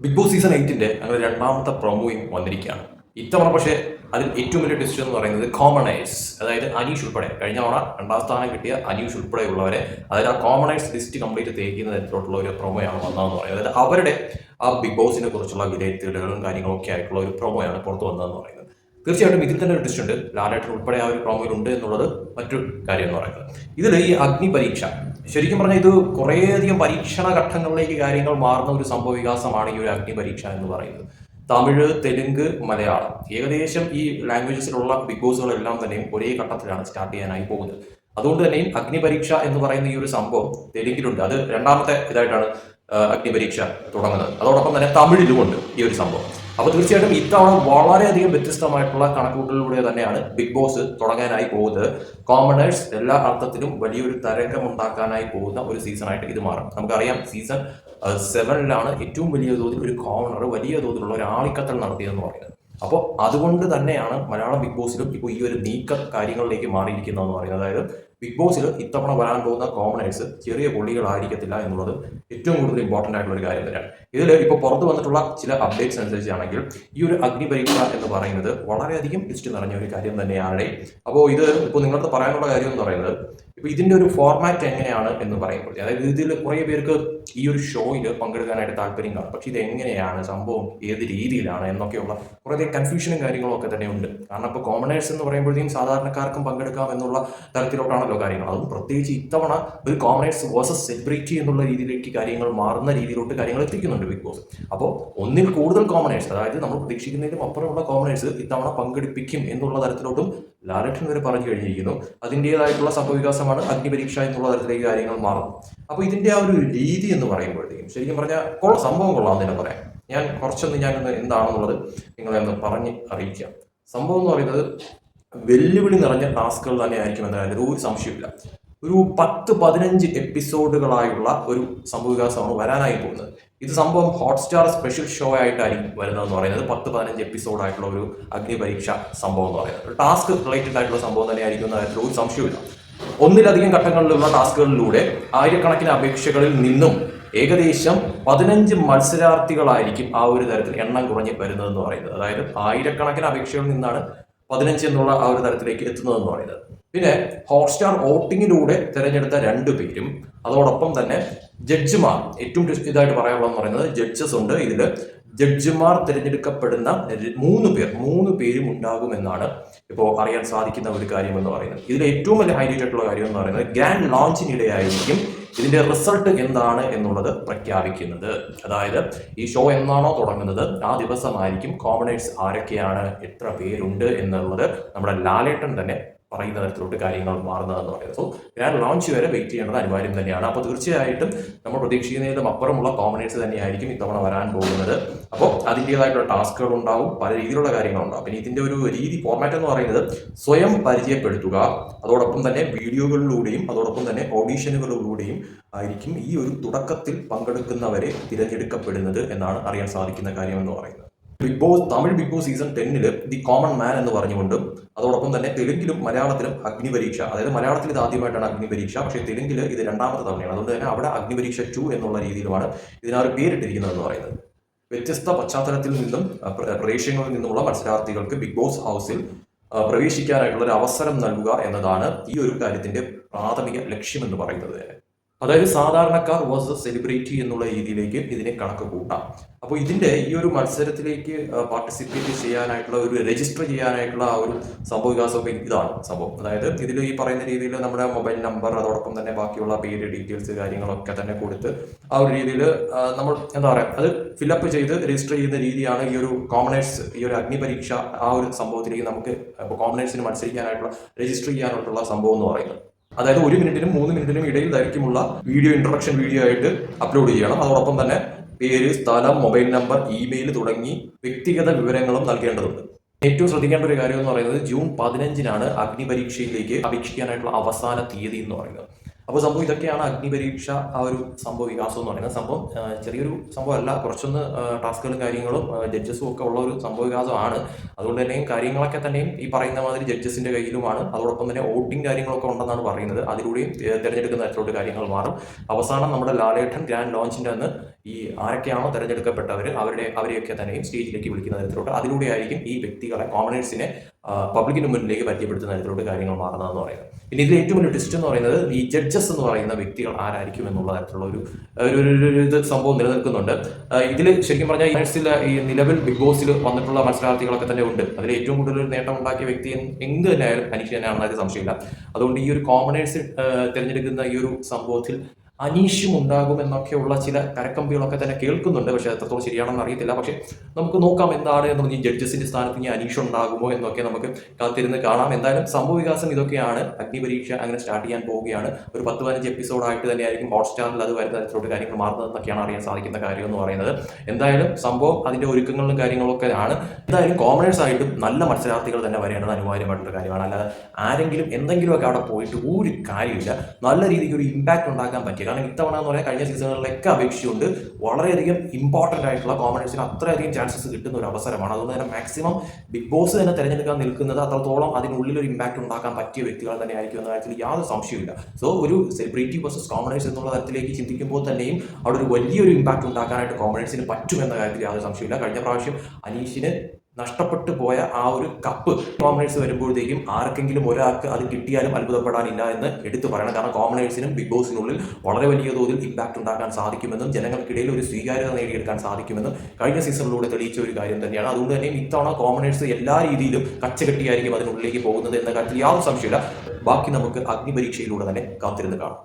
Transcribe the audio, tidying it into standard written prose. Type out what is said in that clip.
Big Boss season 8 അങ്ങനെ രണ്ടാമത്തെ പ്രൊമോയും വന്നിരിക്കുകയാണ്. ഇത്തവണ പക്ഷേ അതിൽ ഏറ്റവും വലിയ ഡിസിഷൻ എന്ന് പറയുന്നത് കോമണേഴ്സ്, അതായത് അനീഷ് ഉൾപ്പെടെ കഴിഞ്ഞ തവണ രണ്ടാം സ്ഥാനം കിട്ടിയ അനീഷ് ഉൾപ്പെടെയുള്ളവരെ, അതായത് ആ കോമണേഴ്സ് ലിസ്റ്റ് കംപ്ലീറ്റ് തേക്കുന്ന തരത്തിലുള്ള ഒരു പ്രൊമോയാണ് വന്നതെന്ന് പറയുന്നത്. അതായത് അവരുടെ ആ ബിഗ് ബോസിനെ കുറിച്ചുള്ള വിലയിരുത്തലുകളും കാര്യങ്ങളൊക്കെ ആയിട്ടുള്ള ഒരു പ്രൊമോയാണ് പുറത്തു വന്നതെന്ന് പറയുന്നത്. തീർച്ചയായിട്ടും ഇതിൽ തന്നെ ഒരു ഡിസ്റ്റ് ഉണ്ട്. ലാലേട്ടൻ ഉൾപ്പെടെ ആ ഒരു പ്രൊമോയിൽ ഉണ്ട് എന്നുള്ളത് മറ്റൊരു കാര്യം എന്ന് പറയുന്നത്. ഇതിൽ ഈ അഗ്നി പരീക്ഷ ശരിക്കും പറഞ്ഞാൽ ഇത് കുറേയധികം പരീക്ഷണ ഘട്ടങ്ങളിലേക്ക് കാര്യങ്ങൾ മാറുന്ന ഒരു സംഭവ വികാസമാണ് ഈ ഒരു അഗ്നി പരീക്ഷ എന്ന് പറയുന്നത്. തമിഴ്, തെലുങ്ക്, മലയാളം ഏകദേശം ഈ ലാംഗ്വേജസിലുള്ള ബിഗ് ബോസുകളെല്ലാം തന്നെയും ഒരേ ഘട്ടത്തിലാണ് സ്റ്റാർട്ട് ചെയ്യാനായി പോകുന്നത്. അതുകൊണ്ട് തന്നെയും അഗ്നി പരീക്ഷ എന്ന് പറയുന്ന ഈ ഒരു സംഭവം തെലുങ്കിലുണ്ട്. അത് രണ്ടാമത്തെ ഇതായിട്ടാണ് അഗ്നി പരീക്ഷ തുടങ്ങുന്നത്. അതോടൊപ്പം തന്നെ തമിഴിലുമുണ്ട് ഈ ഒരു സംഭവം. അപ്പോൾ തീർച്ചയായിട്ടും ഇത്തവണ വളരെയധികം വ്യത്യസ്തമായിട്ടുള്ള കണക്കൂട്ടലിലൂടെ തന്നെയാണ് ബിഗ് ബോസ് തുടങ്ങാനായി പോകുന്നത്. കോമണേഴ്സ് എല്ലാ അർത്ഥത്തിലും വലിയൊരു തരംഗം ഉണ്ടാക്കാനായി പോകുന്ന ഒരു സീസണായിട്ട് ഇത് മാറും. നമുക്കറിയാം സീസൺ 7 ഏറ്റവും വലിയ തോതിൽ ഒരു കോമണർ വലിയ തോതിലുള്ള ഒരു ആളിക്കത്തൽ നടത്തിയതെന്ന് പറയുന്നത്. അപ്പോൾ അതുകൊണ്ട് തന്നെയാണ് മലയാളം ബിഗ് ബോസിലും ഇപ്പോൾ ഈ ഒരു നീക്ക കാര്യങ്ങളിലേക്ക് മാറിയിരിക്കുന്നതെന്ന് പറയുന്നത്. അതായത് ബിഗ് ബോസിൽ ഇത്തവണ വരാൻ പോകുന്ന കോമണേഴ്സ് ചെറിയ പുള്ളികളായിരിക്കത്തില്ല എന്നുള്ളത് ഏറ്റവും കൂടുതൽ ഇമ്പോർട്ടൻ്റ് ആയിട്ടുള്ള ഒരു കാര്യം തന്നെയാണ്. ഇതിൽ ഇപ്പോൾ പുറത്തു വന്നിട്ടുള്ള ചില അപ്ഡേറ്റ്സ് അനുസരിച്ചാണെങ്കിൽ ഈ ഒരു അഗ്നി പരീക്ഷ എന്ന് പറയുന്നത് വളരെയധികം ലിസ്റ്റ് നിറഞ്ഞ ഒരു കാര്യം തന്നെയാണ്. അപ്പോൾ ഇത് ഇപ്പോൾ നിങ്ങൾക്ക് പറയാനുള്ള കാര്യം എന്ന് പറയുന്നത്, ഇപ്പോൾ ഇതിൻ്റെ ഒരു ഫോർമാറ്റ് എങ്ങനെയാണ് എന്ന് പറയുമ്പോൾ, അതായത് ഇതിൽ കുറേ പേർക്ക് ഈ ഒരു ഷോയിൽ പങ്കെടുക്കാനായിട്ട് താല്പര്യം കാണും. പക്ഷേ ഇത് എങ്ങനെയാണ് സംഭവം, ഏത് രീതിയിലാണ് എന്നൊക്കെയുള്ള കുറേ കൺഫ്യൂഷനും കാര്യങ്ങളും ഒക്കെ തന്നെ ഉണ്ട്. കാരണം ഇപ്പോൾ കോമണേഴ്സ് എന്ന് പറയുമ്പോഴത്തേക്കും സാധാരണക്കാർക്കും പങ്കെടുക്കാം എന്നുള്ള തരത്തിലോട്ടാണല്ലോ കാര്യങ്ങൾ. അതും പ്രത്യേകിച്ച് ഇത്തവണ ഒരു കോമണേഴ്സ് വേഴ്സസ് സെലിബ്രിറ്റി എന്നുള്ള രീതിയിലേക്ക് കാര്യങ്ങൾ മാറുന്ന രീതിയിലോട്ട് കാര്യങ്ങൾ എത്തിക്കുന്നുണ്ട് ബിഗ് ബോസ്. അപ്പോൾ ഒന്നിൽ കൂടുതൽ കോമണേഴ്സ്, അതായത് നമ്മൾ പ്രതീക്ഷിക്കുന്നതിലും അപ്പുറമുള്ള കോമണേഴ്സ് ഇത്തവണ പങ്കെടുപ്പിക്കും എന്നുള്ള തരത്തിലോട്ടും ലാലേട്ടൻ വരെ പറഞ്ഞു കഴിഞ്ഞിരിക്കുന്നു. അതിൻ്റെതായിട്ടുള്ള സംഭവവികാസമാണ് അഗ്നിപരീക്ഷ എന്നുള്ള തരത്തിലേക്ക് കാര്യങ്ങൾ മാറുന്നു. അപ്പോൾ ഇതിൻ്റെ ആ ഒരു രീതി എന്ന് പറയുമ്പോഴത്തേക്കും ശരിക്കും പറഞ്ഞാൽ സംഭവം കൊള്ളാമെന്ന് തന്നെ പറയാം. ഞാനൊന്ന് എന്താണെന്നുള്ളത് നിങ്ങളെ ഒന്ന് പറഞ്ഞ് അറിയിക്കാം. സംഭവം എന്ന് പറയുന്നത് വെല്ലുവിളി നിറഞ്ഞ ടാസ്കുകൾ തന്നെ ആയിരിക്കും എന്ന കാര്യത്തിൽ ഒരു സംശയമില്ല. ഒരു 10-15 എപ്പിസോഡുകളായുള്ള ഒരു സംഭവവികാസമാണ് വരാനായി പോകുന്നത്. ഇത് സംഭവം ഹോട്ട്സ്റ്റാർ സ്പെഷ്യൽ ഷോ ആയിട്ടായിരിക്കും വരുന്നതെന്ന് പറയുന്നത്. 10-15 എപ്പിസോഡായിട്ടുള്ള ഒരു അഗ്നിപരീക്ഷ സംഭവം എന്ന് പറയുന്നത് ടാസ്ക് റിലേറ്റഡ് ആയിട്ടുള്ള സംഭവം തന്നെ ആയിരിക്കും എന്ന കാര്യത്തിൽ ഒരു സംശയമില്ല. ഒന്നിലധികം ഘട്ടങ്ങളിലുള്ള ടാസ്കുകളിലൂടെ ആയിരക്കണക്കിന് അപേക്ഷകളിൽ നിന്നും ഏകദേശം 15 മത്സരാർത്ഥികളായിരിക്കും ആ ഒരു തരത്തിൽ എണ്ണം കുറഞ്ഞ് വരുന്നതെന്ന് പറയുന്നത്. അതായത് ആയിരക്കണക്കിന് അപേക്ഷകളിൽ നിന്നാണ് 15 എന്നുള്ള ആ ഒരു തരത്തിലേക്ക് എത്തുന്നതെന്ന് പറയുന്നത്. പിന്നെ ഹോട്ട്സ്റ്റാർ വോട്ടിങ്ങിലൂടെ തിരഞ്ഞെടുത്ത 2 പേരും അതോടൊപ്പം തന്നെ ജഡ്ജിമാർ, ഏറ്റവും ഇതായിട്ട് പറയാനുള്ളതെന്ന് പറയുന്നത് ജഡ്ജസ് ഉണ്ട്. ഇതിൽ ജഡ്ജിമാർ തിരഞ്ഞെടുക്കപ്പെടുന്ന 3 പേരും ഉണ്ടാകുമെന്നാണ് ഇപ്പോൾ അറിയാൻ സാധിക്കുന്ന ഒരു കാര്യം എന്ന് പറയുന്നത്. ഇതിൽ ഏറ്റവും വലിയ ഹൈലൈറ്റ് ആയിട്ടുള്ള കാര്യം എന്ന് പറയുന്നത് ഗ്രാൻഡ് ലോഞ്ചിനിടെയായിരിക്കും ഇതിന്റെ റിസൾട്ട് എന്താണ് എന്നുള്ളത് പ്രഖ്യാപിക്കുന്നത്. അതായത് ഈ ഷോ എന്നാണോ തുടങ്ങുന്നത് ആ ദിവസമായിരിക്കും കോമണേഴ്സ് ആരൊക്കെയാണ്, എത്ര പേരുണ്ട് എന്നുള്ളത് നമ്മുടെ ലാലേട്ടൻ തന്നെ പറയുന്ന തരത്തിലോട്ട് കാര്യങ്ങൾ മാറുന്നതെന്ന് പറയുന്നത്. സോ ഗ്രാൻഡ് ലോഞ്ച് വരെ വെയിറ്റ് ചെയ്യേണ്ടത് അനിവാര്യം തന്നെയാണ്. അപ്പോൾ തീർച്ചയായിട്ടും നമ്മൾ പ്രതീക്ഷിക്കുന്നതിലും അപ്പുറമുള്ള കോമണേഴ്സ് തന്നെയായിരിക്കും ഇത്തവണ വരാൻ പോകുന്നത്. അപ്പോൾ അതിൻ്റെതായിട്ടുള്ള ടാസ്കുകൾ ഉണ്ടാവും, പല രീതിയിലുള്ള കാര്യങ്ങളുണ്ടാവും. പിന്നെ ഇതിൻ്റെ ഒരു രീതി, ഫോർമാറ്റ് എന്ന് പറയുന്നത് സ്വയം പരിചയപ്പെടുത്തുക, അതോടൊപ്പം തന്നെ വീഡിയോകളിലൂടെയും അതോടൊപ്പം തന്നെ ഓഡീഷനുകളിലൂടെയും ആയിരിക്കും ഈ ഒരു തുടക്കത്തിൽ പങ്കെടുക്കുന്നവരെ തിരഞ്ഞെടുക്കപ്പെടുന്നത് എന്നാണ് അറിയാൻ സാധിക്കുന്ന കാര്യം എന്ന് പറയുന്നത്. Tamil Bigg Boss season 10 the common man എന്ന് പറഞ്ഞുകൊണ്ടും അതോടൊപ്പം തന്നെ തെലുങ്കിലും മലയാളത്തിലും അഗ്നിപരീക്ഷ, അതായത് മലയാളത്തിൽ ഇത് ആദ്യമായിട്ടാണ് അഗ്നിപരീക്ഷ, പക്ഷേ തെലുങ്കിൽ ഇത് രണ്ടാമത്തെ തവണയാണ്. അതുകൊണ്ട് തന്നെ അവിടെ അഗ്നിപരീക്ഷ 2 എന്നുള്ള രീതിയിലുമാണ് ഇതിനൊരു പേരിട്ടിരിക്കുന്നത് എന്ന് പറയുന്നത്. വ്യത്യസ്ത പശ്ചാത്തലത്തിൽ നിന്നും പ്രദേശങ്ങളിൽ നിന്നുമുള്ള മത്സരാർത്ഥികൾക്ക് ബിഗ് ബോസ് ഹൗസിൽ പ്രവേശിക്കാനായിട്ടുള്ള ഒരു അവസരം നൽകുക എന്നതാണ് ഈ ഒരു കാര്യത്തിന്റെ പ്രാഥമിക ലക്ഷ്യം എന്ന് പറയുന്നത്. അതായത് സാധാരണക്കാർ വേഴ്സസ് സെലിബ്രിറ്റി എന്നുള്ള രീതിയിലേക്ക് ഇതിനെ കണക്ക് കൂട്ടാം. അപ്പോൾ ഇതിന്റെ ഈ ഒരു മത്സരത്തിലേക്ക് പാർട്ടിസിപ്പേറ്റ് ചെയ്യാനായിട്ടുള്ള ഒരു രജിസ്റ്റർ ചെയ്യാനായിട്ടുള്ള ആ ഒരു സംഭവവികാസമൊക്കെ ഇതാണ് സംഭവം. അതായത് ഇതിൽ ഈ പറയുന്ന രീതിയിൽ നമ്മുടെ മൊബൈൽ നമ്പർ അതോടൊപ്പം തന്നെ ബാക്കിയുള്ള പേര് ഡീറ്റെയിൽസ് കാര്യങ്ങളൊക്കെ തന്നെ കൊടുത്ത് ആ ഒരു രീതിയിൽ നമ്മൾ എന്താ പറയുക അത് ഫില്ലപ്പ് ചെയ്ത് രജിസ്റ്റർ ചെയ്യുന്ന രീതിയാണ് ഈ ഒരു കോമണേഴ്സ്, ഈ ഒരു അഗ്നിപരീക്ഷ ആ ഒരു സംഭവത്തിലേക്ക് നമുക്ക് കോമണേഴ്സിന് മത്സരിക്കാനായിട്ടുള്ള രജിസ്റ്റർ ചെയ്യാനായിട്ടുള്ള സംഭവം എന്ന് പറയുന്നത്. അതായത് 1 മിനിറ്റിനും 3 മിനിറ്റിനും ഇടയിൽ ദൈർഘ്യമുള്ള വീഡിയോ, ഇൻട്രൊഡക്ഷൻ വീഡിയോ ആയിട്ട് അപ്ലോഡ് ചെയ്യണം. അതോടൊപ്പം തന്നെ പേര്, സ്ഥലം, മൊബൈൽ നമ്പർ, ഇമെയിൽ തുടങ്ങി വ്യക്തിഗത വിവരങ്ങളും നൽകേണ്ടതുണ്ട്. ഏറ്റവും ശ്രദ്ധിക്കേണ്ട ഒരു കാര്യം എന്ന് പറയുന്നത് ജൂൺ 15 അഗ്നിപരീക്ഷയിലേക്ക് അപേക്ഷിക്കാനായിട്ടുള്ള അവസാന തീയതി എന്ന് പറയുന്നത്. അപ്പോൾ സംഭവം ഇതൊക്കെയാണ് അഗ്നിപരീക്ഷ ആ ഒരു സംഭവ വികാസം എന്ന് പറയുന്നത്. സംഭവം ചെറിയൊരു സംഭവമല്ല, കുറച്ചൊന്ന് ടാസ്കുകളും കാര്യങ്ങളും ജഡ്ജസും ഒക്കെ ഉള്ള ഒരു സംഭവ വികാസമാണ്. അതുകൊണ്ട് തന്നെയും കാര്യങ്ങളൊക്കെ തന്നെയും ഈ പറയുന്ന മാതിരി ജഡ്ജസിന്റെ കയ്യിലുമാണ്. അതോടൊപ്പം തന്നെ വോട്ടിംഗ് കാര്യങ്ങളൊക്കെ ഉണ്ടെന്നാണ് പറയുന്നത്. അതിലൂടെയും തിരഞ്ഞെടുക്കുന്ന തരത്തിലോട്ട് കാര്യങ്ങൾ മാറും. അവസാനം നമ്മുടെ ലാലേട്ടൻ ഗ്രാൻഡ് ലോഞ്ചിന്റെ അന്ന് ഈ ആരൊക്കെയാണോ തിരഞ്ഞെടുക്കപ്പെട്ടവർ അവരെയൊക്കെ തന്നെയും സ്റ്റേജിലേക്ക് വിളിക്കുന്ന തരത്തിലോട്ട്, അതിലൂടെ ആയിരിക്കും ഈ വ്യക്തികളെ, കോമണേഴ്സിനെ പബ്ലിക്കിന് മുന്നിലേക്ക് പരിചയപ്പെടുത്തുന്ന തരത്തിലോട്ട് കാര്യങ്ങൾ മാറുന്നതെന്ന് പറയുന്നത്. പിന്നെ ഇതിൽ ഏറ്റവും വലിയ ട്വിസ്റ്റ് എന്ന് പറയുന്നത് ഈ ജഡ്ജസ് എന്ന് പറയുന്ന വ്യക്തികൾ ആരായിരിക്കും എന്നുള്ള തരത്തിലുള്ള ഇത് സംഭവം നിലനിൽക്കുന്നുണ്ട്. ഇതിൽ ശരിക്കും പറഞ്ഞാൽ ഈ നിലവിൽ ബിഗ് ബോസിൽ വന്നിട്ടുള്ള മത്സരാർത്ഥികളൊക്കെ തന്നെ ഉണ്ട്. അതിൽ ഏറ്റവും കൂടുതൽ നേട്ടം ഉണ്ടാക്കിയ വ്യക്തി എന്ത് തന്നെയായാലും അനീഷ് തന്നെയാണെന്ന് അതിൽ സംശയമില്ല. അതുകൊണ്ട് ഈ ഒരു കോമണേഴ്സ് തിരഞ്ഞെടുക്കുന്ന ഈ ഒരു സംഭവത്തിൽ അനീഷും ഉണ്ടാകും എന്നൊക്കെയുള്ള ചില കരക്കമ്പികളൊക്കെ തന്നെ കേൾക്കുന്നുണ്ട്. പക്ഷേ എത്രത്തോളം ശരിയാണെന്ന് അറിയത്തില്ല. പക്ഷേ നമുക്ക് നോക്കാം എന്താണ് എന്ന്. ഈ ജഡ്ജസിന്റെ സ്ഥാനത്ത് ഇനി അനീഷ് ഉണ്ടാകുമോ എന്നൊക്കെ നമുക്ക് കാത്തിരുന്ന് കാണാം. എന്തായാലും സംഭവ വികാസം ഇതൊക്കെയാണ്. അഗ്നിപരീക്ഷ അങ്ങനെ സ്റ്റാർട്ട് ചെയ്യാൻ പോവുകയാണ്. ഒരു 10-15 എപ്പിസോഡായിട്ട് തന്നെയായിരിക്കും ഹോട്ട്സ്റ്റാറിൽ അത് വരുന്ന തരത്തിലോട്ട് കാര്യങ്ങൾ മാറുന്നതെന്നൊക്കെയാണ് അറിയാൻ സാധിക്കുന്ന കാര്യം എന്ന് പറയുന്നത്. എന്തായാലും സംഭവം അതിന്റെ ഒരുക്കങ്ങളും കാര്യങ്ങളൊക്കെ ആണ്. എന്തായാലും കോമണേഴ്സ് ആയിട്ടും നല്ല മത്സരാർത്ഥികൾ തന്നെ വരേണ്ടത് അനിവാര്യമായിട്ടുള്ള കാര്യമാണ്. അല്ലാതെ ആരെങ്കിലും എന്തെങ്കിലുമൊക്കെ അവിടെ പോയിട്ട് ഒരു കാര്യമില്ല. നല്ല രീതിക്ക് ഒരു ഇമ്പാക്ട് ഉണ്ടാക്കാൻ പറ്റിയ, കാരണം ഇത്തവണ എന്ന് പറയാൻ കഴിഞ്ഞ സീസണുകളിലൊക്കെ അപേക്ഷിച്ചുകൊണ്ട് വളരെയധികം ഇമ്പോർട്ടൻ്റ് ആയിട്ടുള്ള കോമണേഴ്സിന് അത്രയധികം ചാൻസസ് കിട്ടുന്ന ഒരു അവസരമാണ്. അതുകൊണ്ട് തന്നെ മാക്സിമം ബിഗ് ബോസ് തന്നെ തിരഞ്ഞെടുക്കാൻ നിൽക്കുന്നത് അത്രത്തോളം അതിനുള്ളിൽ ഒരു ഇമ്പാക്ട് ഉണ്ടാക്കാൻ പറ്റിയ വ്യക്തികൾ തന്നെ ആയിരിക്കും എന്ന കാര്യത്തിൽ യാതൊരു സംശയമില്ല. സോ ഒരു സെലിബ്രിറ്റി വേഴ്സസ് കോമണേഴ്സ് എന്നുള്ള തരത്തിലേക്ക് ചിന്തിക്കുമ്പോൾ തന്നെയും അവിടെ ഒരു വലിയൊരു ഇമ്പാക്ട് ഉണ്ടാക്കാനായിട്ട് കോമണേഴ്സിന് പറ്റുമെന്ന കാര്യത്തിൽ യാതൊരു സംശയമില്ല. കഴിഞ്ഞ പ്രാവശ്യം അനീഷിന് നഷ്ടപ്പെട്ടു പോയ ആ ഒരു കപ്പ് കോമണേഴ്സ് വരുമ്പോഴത്തേക്കും ആർക്കെങ്കിലും ഒരാൾക്ക് അത് കിട്ടിയാലും അത്ഭുതപ്പെടാനില്ല എന്ന് എടുത്തു പറയണം. കാരണം കോമണേഴ്സിനും ബിഗ് ബോസിനുള്ളിൽ വളരെ വലിയ തോതിൽ ഇമ്പാക്ട് ഉണ്ടാക്കാൻ സാധിക്കുമെന്നും ജനങ്ങൾക്കിടയിൽ ഒരു സ്വീകാര്യത നേടിയെടുക്കാൻ സാധിക്കുമെന്നും കഴിഞ്ഞ സീസണിലൂടെ തെളിയിച്ച ഒരു കാര്യം തന്നെയാണ്. അതുകൊണ്ട് തന്നെ ഇത്തവണ കോമണേഴ്സ് എല്ലാ രീതിയിലും കച്ചകെട്ടിയായിരിക്കും അതിനുള്ളിലേക്ക് പോകുന്നത് എന്ന കാര്യത്തിൽ യാതൊരു സംശയമില്ല. ബാക്കി നമുക്ക് അഗ്നിപരീക്ഷയിലൂടെ തന്നെ കാത്തിരുന്ന് കാണാം.